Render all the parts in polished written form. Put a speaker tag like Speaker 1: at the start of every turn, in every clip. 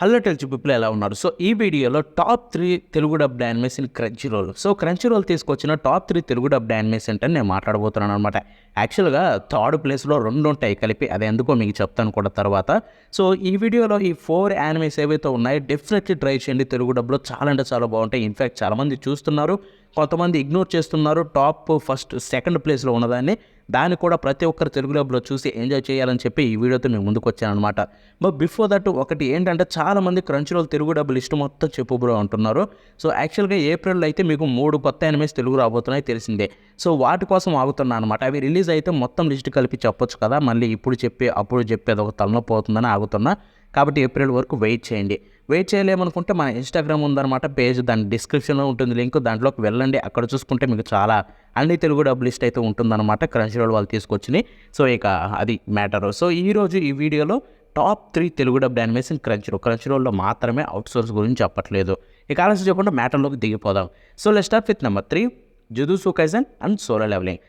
Speaker 1: Hello టెల్చి people ఎలా ఉన్నారు? So ఈ వీడియోలో top 3 Telugu dubbed animes in Crunchyroll. So Crunchyroll తీసుకొచ్చిన టాప్ 3 తెలుగు డబ్డ్ యానిమేస్ ఏంటని నేను మాట్లాడబోతున్నాను అనమాట. యాక్చువల్గా థర్డ్ ప్లేస్లో 2 ఉంటాయి కలిపి, అది ఎందుకో మీకు చెప్తాను కూడా తర్వాత. సో ఈ వీడియోలో ఈ 4 యానిమేస్ ఏవైతే ఉన్నాయో డెఫినెట్లీ ట్రై చేయండి. తెలుగు డబ్లో చాలా అంటే చాలా బాగుంటాయి. ఇన్ఫ్యాక్ట్ చాలామంది చూస్తున్నారు, కొంతమంది ఇగ్నోర్ చేస్తున్నారు. టాప్ ఫస్ట్ సెకండ్ ప్లేస్లో దాన్ని కూడా ప్రతి ఒక్కరు తెలుగు డబ్లో చూసి ఎంజాయ్ చేయాలని చెప్పి ఈ వీడియోతో నేను ముందుకు వచ్చాను అనమాట. బట్ బిఫోర్ దట్ ఒకటి ఏంటంటే, చాలామంది Crunchyroll Telugu dub list మొత్తం చెప్పు బ్రో అంటున్నారు. సో యాక్చువల్గా ఏప్రిల్లో అయితే మీకు 3 కొత్త యానిమేస్ తెలుగు రాబోతున్నాయి తెలిసిందే. సో వాటి కోసం ఆగుతున్నాను అనమాట. అవి రిలీజ్ అయితే మొత్తం లిస్ట్ కలిపి చెప్పొచ్చు కదా, మళ్ళీ ఇప్పుడు చెప్పి అప్పుడు చెప్పేది ఒక తలనొప్పి అవుతుందని ఆగుతున్నా. కాబట్టి ఏప్రిల్ వరకు వెయిట్ చేయండి. వెయిట్ చేయలేమనుకుంటే మన ఇన్స్టాగ్రామ్ ఉందన్నమాట పేజ్, దాని డిస్క్రిప్షన్లో ఉంటుంది లింక్, దాంట్లోకి వెళ్ళండి. అక్కడ చూసుకుంటే మీకు చాలా అన్ని తెలుగు డబ్ లిస్ట్ అయితే ఉంటుందన్నమాట, క్రంచీ రోల్ వాళ్ళు తీసుకొచ్చినాయి. సో ఇక అది మ్యాటర్. సో ఈరోజు ఈ వీడియోలో టాప్ 3 తెలుగు డబ్ యానిమేషన్ క్రంచీ రోల్లో మాత్రమే, అవుట్ సోర్స్ గురించి చెప్పట్లేదు. ఇక ఆలస్యం చేయకుండా మ్యాటర్లోకి దిగిపోదాం. So let's start with number 3, Jujutsu Kaisen and solo leveling.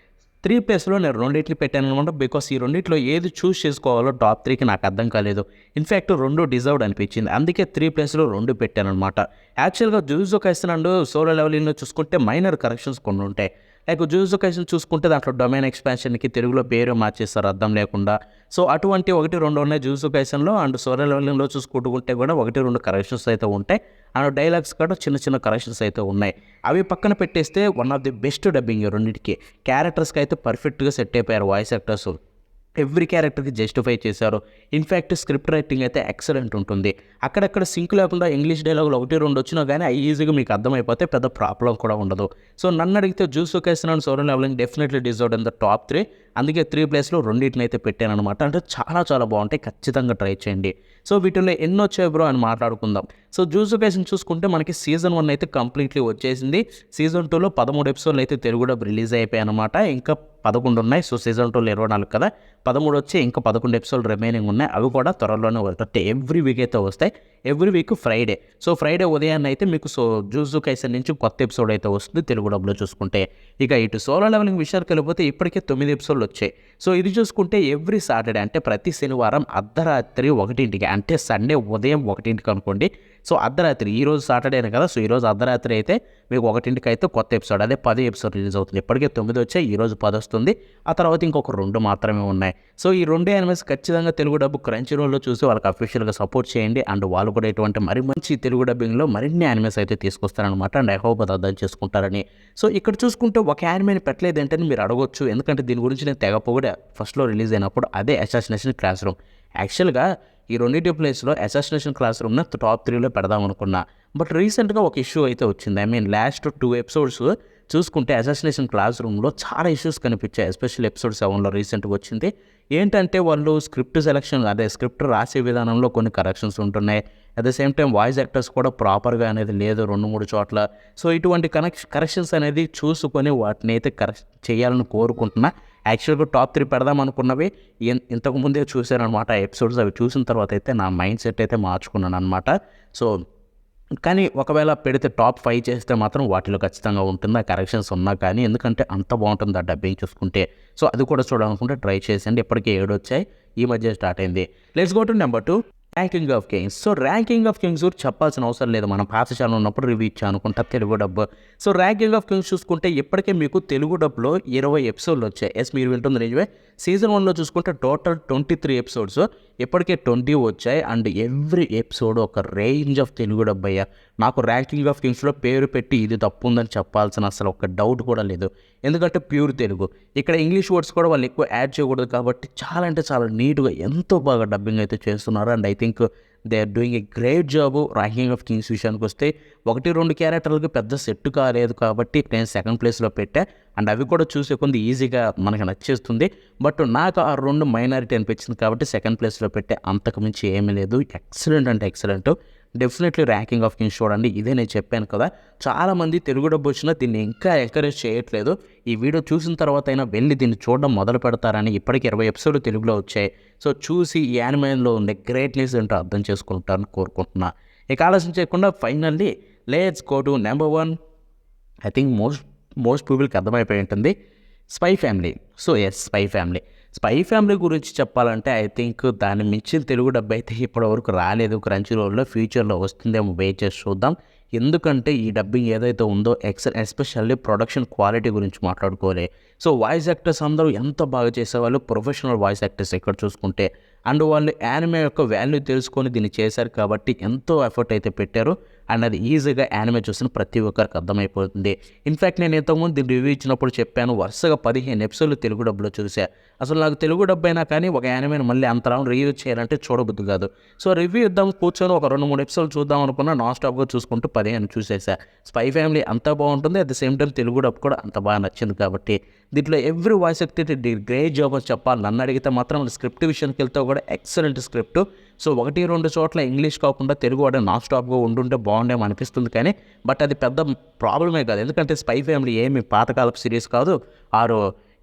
Speaker 1: 3 ప్లేస్లో నేను రెండింటిని పెట్టాను అనమాట. బికాస్ ఈ రెండింటిలో ఏది చూస్ చేసుకోవాలో టాప్ 3కి నాకు అర్థం కాలేదు. ఇన్ఫ్యాక్ట్ 2 డిజర్వ్డ్ అనిపించింది, అందుకే 3 ప్లేస్లో 2 పెట్టాను అనమాట. యాక్చువల్గా జుజుత్సు కైసెన్ అండ్ సోలో లెవెలింగ్లో చూసుకుంటే మైనర్ కరెక్షన్స్ కొన్ని ఉంటాయి. లైక్ జుజుత్సు కైసెన్ చూసుకుంటే దాంట్లో డొమైన్ ఎక్స్పాన్షన్కి తెలుగులో పేరు మార్చేస్తారు అర్థం లేకుండా. సో అటువంటి 1-2 ఉన్నాయి జుజుత్సు కైసెన్లో. అండ్ సోలో లెవెలింగ్లో చూసుకుంటే కూడా 1-2 కరెక్షన్స్ అయితే ఉంటాయి. అండ్ డైలాగ్స్ కూడా చిన్న చిన్న కరెక్షన్స్ అయితే ఉన్నాయి. అవి పక్కన పెట్టేస్తే one of the best dubbing రెండింటికి. క్యారెక్టర్స్కి అయితే పర్ఫెక్ట్గా సెట్ అయిపోయారు వాయిస్ యాక్టర్స్. ఎవ్రీ క్యారెక్టర్కి జస్టిఫై చేశారు. ఇన్ఫ్యాక్ట్ స్క్రిప్ట్ రైటింగ్ అయితే ఎక్సలెంట్ ఉంటుంది. అక్కడక్కడ సింక్ లేకుండా ఇంగ్లీష్ డైలాగులు 1-2 వచ్చినా కానీ అవి ఈజీగా మీకు అర్థమైపోతే పెద్ద ప్రాబ్లం కూడా ఉండదు. సో నన్ను అడిగితే Jujutsu Kaisen and solo Leveling definitely deserved in the top 3. అందుకే 3 ప్లేస్లో రెండింటిని అయితే పెట్టాను అనమాట. అంటే చాలా చాలా బాగుంటాయి, ఖచ్చితంగా ట్రై చేయండి. సో వీటిలో ఎన్ని వచ్చాయి బ్రో అని మాట్లాడుకుందాం. సో జుజుత్సు కైసెన్ చూసుకుంటే మనకి సీజన్ 1 అయితే కంప్లీట్లీ వచ్చేసింది. సీజన్ 2లో 13 ఎపిసోడ్లు అయితే తెలుగు డబ్ రిలీజ్ అయిపోయాయి అనమాట. ఇంకా 11 ఉన్నాయి. సో సీజన్ 2లో 24 కదా, 13 వచ్చి ఇంకా 11 ఎపిసోడ్లు రిమైనింగ్ ఉన్నాయి. అవి కూడా త్వరలోనే వస్తాయి. ఎవ్రీ వీక్ అయితే వస్తాయి. Every week Friday. So Friday ఉదయాన్నే అయితే మీకు జుజుత్సు కైసెన్ నుంచి కొత్త ఎపిసోడ్ అయితే వస్తుంది తెలుగు డబ్లో చూసుకుంటే. ఇక ఇటు సోలో లెవెలింగ్ విషయానికి వెళ్ళిపోతే ఇప్పటికే 9 ఎపిసోడ్లు వచ్చాయి. సో ఇది చూసుకుంటే ఎవ్రీ సాటర్డే అంటే ప్రతి శనివారం అర్ధరాత్రి 1ంటికి, అంటే సండే ఉదయం 1ంటికి అనుకోండి. సో అర్ధరాత్రి, ఈరోజు సాటర్డేనే కదా, సో ఈరోజు అర్ధరాత్రి అయితే మీకు 1ంటికి అయితే కొత్త ఎపిసోడ్, అదే 10 ఎపిసోడ్ రిలీజ్ అవుతుంది. ఇప్పటికే 9 వచ్చాయి, ఈరోజు 10 వస్తుంది. ఆ తర్వాత ఇంకొక 2 మాత్రమే ఉన్నాయి. సో ఈ 2 యానిమేస్ ఖచ్చితంగా తెలుగు డబ్బు క్రంచీ రోల్లో చూసి వాళ్ళకి అఫీషియల్గా సపోర్ట్ చేయండి. అండ్ వాళ్ళు కూడా ఇటువంటి మరి మంచి తెలుగు డబ్బింగ్లో మరిన్ని యానిమేస్ అయితే తీసుకొస్తారనమాట. అండ్ ఐ హోప్ అది అర్థం చేసుకుంటారని. సో ఇక్కడ చూసుకుంటే ఒక యానిమేని పెట్టలేదు ఏంటని మీరు అడగొచ్చు, ఎందుకంటే దీని గురించి నేను తెగ పొగిడా ఫస్ట్లో రిలీజ్ అయినప్పుడు. అదే అసాసినేషన్ క్లాస్ రూమ్. యాక్చువల్గా ఈ రెండింటి ప్లేస్లో అసాసినేషన్ క్లాస్ రూమ్ని టాప్ 3లో పెడదాం అనుకున్నా. బట్ రీసెంట్గా ఒక ఇష్యూ అయితే వచ్చింది. ఐ మీన్ లాస్ట్ 2 ఎపిసోడ్స్ చూసుకుంటే అసాసినేషన్ క్లాస్ రూమ్లో చాలా ఇష్యూస్ కనిపించాయి. ఎస్పెషల్లీ ఎపిసోడ్ 7లో రీసెంట్గా వచ్చింది. ఏంటంటే వాళ్ళు స్క్రిప్ట్ సెలెక్షన్, అదే స్క్రిప్ట్ రాసే విధానంలో కొన్ని కరెక్షన్స్ ఉంటున్నాయి. At the same time voice actors కూడా ప్రాపర్గా అనేది లేదు 2-3 చోట్ల. సో ఇటువంటి కరెక్షన్స్ అనేది చూసుకొని వాటిని అయితే కరెక్ట్ చేయాలని కోరుకుంటున్నా. యాక్చువల్గా టాప్ 3 పెడదాం అనుకున్నవి ఇంతకుముందే చూశానమాట ఎపిసోడ్స్. అవి చూసిన తర్వాత అయితే నా మైండ్ సెట్ అయితే మార్చుకున్నాను అనమాట. సో కానీ ఒకవేళ పెడితే టాప్ 5 చేస్తే మాత్రం వాటిలో ఖచ్చితంగా ఉంటుంది ఆ కరెక్షన్స్ ఉన్నా కానీ, ఎందుకంటే అంత బాగుంటుంది ఆ డబ్బింగ్ చూసుకుంటే. సో అది కూడా చూడాలనుకుంటే ట్రై చేసేయండి. ఇప్పటికే 7 వచ్చాయి, ఈ మధ్య స్టార్ట్ అయింది. Let's go to number 2, ranking of Kings. So ranking of Kings చెప్పాల్సిన అవసరం లేదు, మనం పాఠశాల ఉన్నప్పుడు రివ్యూ ఇచ్చాను అనుకుంటా Telugu dub. So ranking of Kings చూసుకుంటే ఇప్పటికే మీకు తెలుగు డబ్లో 20 ఎపిసోడ్లు వచ్చాయి. ఎస్, మీరు వింటుంది నిజమే. సీజన్ 1లో చూసుకుంటే టోటల్ 23 ఎపిసోడ్స్, ఇప్పటికే 20 వచ్చాయి. అండ్ ఎవ్రీ ఎపిసోడ్ ఒక రేంజ్ ఆఫ్ తెలుగు డబ్ అయ్యా. నాకు ర్యాంకింగ్ ఆఫ్ కింగ్స్లో పేరు పెట్టి ఇది తప్పు ఉందని చెప్పాల్సిన అసలు ఒక డౌట్ కూడా లేదు, ఎందుకంటే ప్యూర్ తెలుగు. ఇక్కడ ఇంగ్లీష్ వర్డ్స్ కూడా వాళ్ళు ఎక్కువ యాడ్ చేయకూడదు కాబట్టి చాలా అంటే చాలా నీట్గా ఎంతో బాగా డబ్బింగ్ అయితే చేస్తున్నారు. And I think they are doing a great job. Ranking of Kings విషయానికి వస్తే 1-2 క్యారెక్టర్లకు పెద్ద సెట్ కాలేదు కాబట్టి నేను సెకండ్ ప్లేస్లో పెట్టా. అండ్ అవి కూడా చూసే కొంత ఈజీగా మనకు నచ్చేస్తుంది. బట్ నాకు ఆ 2 మైనారిటీ అనిపించింది కాబట్టి సెకండ్ ప్లేస్లో పెట్టే, అంతకుమించి ఏమీ లేదు. ఎక్సలెంట్ అంటే excellent. Definitely ranking of Kings చూడండి. ఇదే నేను చెప్పాను కదా, చాలామంది తెలుగు డబ్బు వచ్చినా దీన్ని ఇంకా ఎంకరేజ్ చేయట్లేదు. ఈ వీడియో చూసిన తర్వాత అయినా వెళ్ళి దీన్ని చూడడం మొదలు పెడతారని. ఇప్పటికి 20 ఎపిసోడ్లు తెలుగులో వచ్చాయి. సో చూసి ఈ యానిమేలో ఉండే గ్రేట్నెస్ ఏంటో అర్థం చేసుకుంటారని కోరుకుంటున్నా. ఇక ఆలోచన చేయకుండా finally let's go to number 1. I think most పీపుల్కి అర్థమైపోయి ఉంటుంది, Spy Family. So yes, Spy Family. Spy Family గురించి చెప్పాలంటే ఐ థింక్ దాన్ని మించిన తెలుగు డబ్ అయితే ఇప్పటివరకు రాలేదు. క్రంచీ రోల్‌లో ఫ్యూచర్‌లో వస్తుందేమో వెయిట్ చేసి చూద్దాం. ఎందుకంటే ఈ డబ్బింగ్ ఏదైతే ఉందో ఎస్పెషల్లీ ప్రొడక్షన్ క్వాలిటీ గురించి మాట్లాడుకోవాలి. సో వాయిస్ యాక్టర్స్ అందరూ ఎంత బాగా చేసేవాళ్ళు, ప్రొఫెషనల్ వాయిస్ యాక్టర్స్ ఇక్కడ చూసుకుంటే. అండ్ వాళ్ళు యానిమే యొక్క వాల్యూ తెలుసుకొని దీన్ని చేశారు కాబట్టి ఎంతో ఎఫర్ట్ అయితే పెట్టారు. అండ్ అది ఈజీగా యానిమే చూసిన ప్రతి ఒక్కరికి అర్థమైపోతుంది. ఇన్ఫ్యాక్ట్ నేను ఇంతకుముందు దీన్ని రివ్యూ ఇచ్చినప్పుడు చెప్పాను, వరుసగా 15 ఎపిసోడ్లు తెలుగు డబ్‌లో చూసా. అసలు నాకు తెలుగు డబ్ అయినా కానీ ఒక యానిమేని మళ్ళీ అంతలా రివ్యూ చేయాలంటే చూడబుద్ధి కాదు. సో రివ్యూ ఇద్దాం కూర్చొని ఒక 2, 3 ఎపిసోడ్లు చూద్దాం అనుకున్నా, నాన్ స్టాప్‌గా చూసుకుంటూ 15 చూసేసా. స్పై ఫ్యామిలీ అంతా బాగుంటుంది, at the same time Telugu dub కూడా అంత బాగా నచ్చింది కాబట్టి దీంట్లో every voice actor great job అని చెప్పాలి. నన్ను అడిగితే మాత్రం స్క్రిప్ట్ విషయానికి వెళ్తే కూడా ఎక్సలెంట్ స్క్రిప్ట్. సో 1, 2 చోట్ల ఇంగ్లీష్ కాకుండా తెలుగు వాడే నాన్ స్టాప్గా ఉండుంటే బాగుండేమో అనిపిస్తుంది కానీ బట్ అది పెద్ద ప్రాబ్లమే కాదు. ఎందుకంటే స్పై ఫ్యామిలీ ఏమి పాతకాలపు సిరీస్ కాదు, ఆరు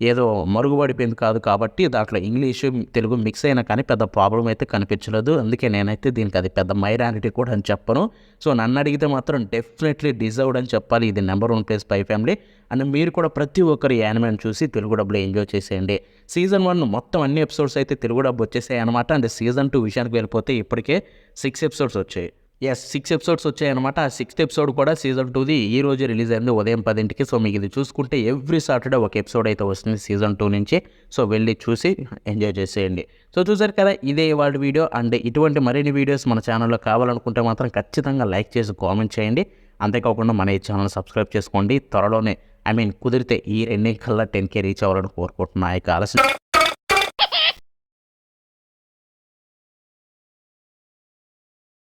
Speaker 1: ఏదో మరుగుపడిపోయింది కాదు కాబట్టి దాంట్లో ఇంగ్లీషు తెలుగు మిక్స్ అయినా కానీ పెద్ద ప్రాబ్లం అయితే కనిపించలేదు. అందుకే నేనైతే దీనికి అది పెద్ద మైనారిటీ కూడా అని చెప్పను. సో నన్ను అడిగితే మాత్రం డెఫినెట్లీ డిజర్వ్డ్ అని చెప్పాలి. ఇది number 1 place spy family. And మీరు కూడా ప్రతి ఒక్కరు యానిమేని చూసి తెలుగు డబ్లో ఎంజాయ్ చేసేయండి. సీజన్ 1 మొత్తం అన్ని ఎపిసోడ్స్ అయితే తెలుగు డబ్ వచ్చేసాయి అనమాట. అండ్ సీజన్ 2 విషయానికి వెళ్ళిపోతే ఇప్పటికే 6 ఎపిసోడ్స్ వచ్చాయి. 6 ఎపిసోడ్స్ వచ్చాయన్నమాట. ఆ 6th ఎపిసోడ్ కూడా సీజన్ 2ది ఈ రోజు రిలీజ్ అయింది ఉదయం 10కి. సో మీకు ఇది చూసుకుంటే ఎవ్రీ సాటర్డే ఒక ఎపిసోడ్ అయితే వస్తుంది సీజన్ 2 నుంచి. సో వెళ్ళి చూసి ఎంజాయ్ చేసేయండి. సో చూసారు కదా, ఇదే ఇవాళ వీడియో. అండ్ ఇటువంటి మరిన్ని వీడియోస్ మన ఛానల్లో కావాలనుకుంటే మాత్రం ఖచ్చితంగా లైక్ చేసి కామెంట్ చేయండి. అంతేకాకుండా మన ఈ ఛానల్ సబ్స్క్రైబ్ చేసుకోండి. త్వరలోనే కుదిరితే ఈ 2 కల్లా 10K రీచ్ అవ్వాలని కోరుకుంటున్నా. ఇక ఆలస్యం